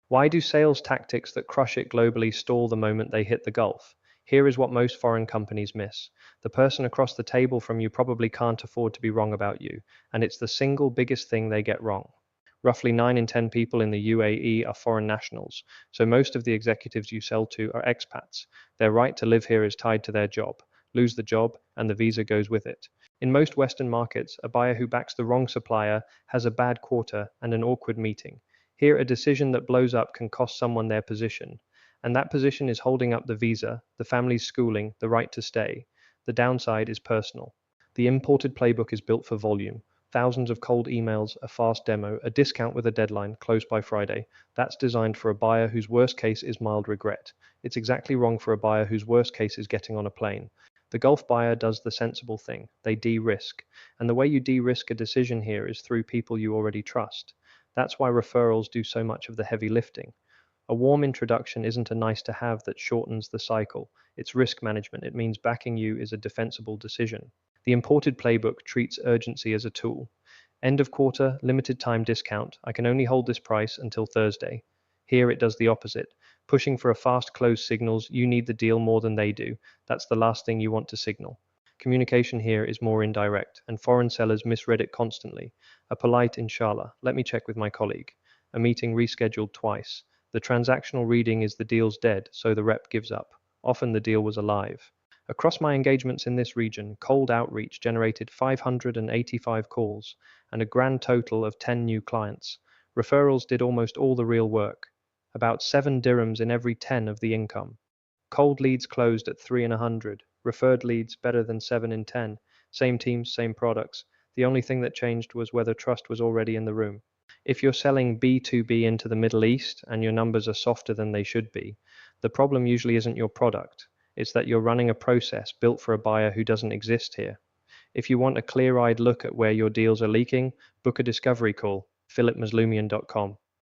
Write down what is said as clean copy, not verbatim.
Why do sales tactics that crush it globally stall the moment they hit the Gulf? Here is what most foreign companies miss. The person across the table from you probably can't afford to be wrong about you, and it's the single biggest thing they get wrong. Roughly 9 in 10 people in the UAE are foreign nationals, so most of the executives you sell to are expats. Their right to live here is tied to their job. Lose the job, and the visa goes with it. In most Western markets, a buyer who backs the wrong supplier has a bad quarter and an awkward meeting. Here, a decision that blows up can cost someone their position, and that position is holding up the visa, the family's schooling, the right to stay. The downside is personal. The imported playbook is built for volume. Thousands of cold emails, a fast demo, a discount with a deadline, close by Friday. That's designed for a buyer whose worst case is mild regret. It's exactly wrong for a buyer whose worst case is getting on a plane. The Gulf buyer does the sensible thing. They de-risk. And the way you de-risk a decision here is through people you already trust. That's why referrals do so much of the heavy lifting. A warm introduction isn't a nice to have that shortens the cycle. It's risk management. It means backing you is a defensible decision. The imported playbook treats urgency as a tool. End of quarter, limited time discount. I can only hold this price until Thursday. Here it does the opposite. Pushing for a fast close signals you need the deal more than they do. That's the last thing you want to signal. Communication here is more indirect, and foreign sellers misread it constantly. A polite inshallah, let me check with my colleague. A meeting rescheduled twice. The transactional reading is the deal's dead, so the rep gives up. Often the deal was alive. Across my engagements in this region, cold outreach generated 585 calls and a grand total of 10 new clients. Referrals did almost all the real work, about 7 dirhams in every 10 of the income. Cold leads closed at 3 in 100. Referred leads better than 7 in 10. Same teams, same products. The only thing that changed was whether trust was already in the room. If you're selling B2B into the Middle East and your numbers are softer than they should be, the problem usually isn't your product. It's that you're running a process built for a buyer who doesn't exist here. If you want a clear-eyed look at where your deals are leaking, book a discovery call, philipmaslumian.com.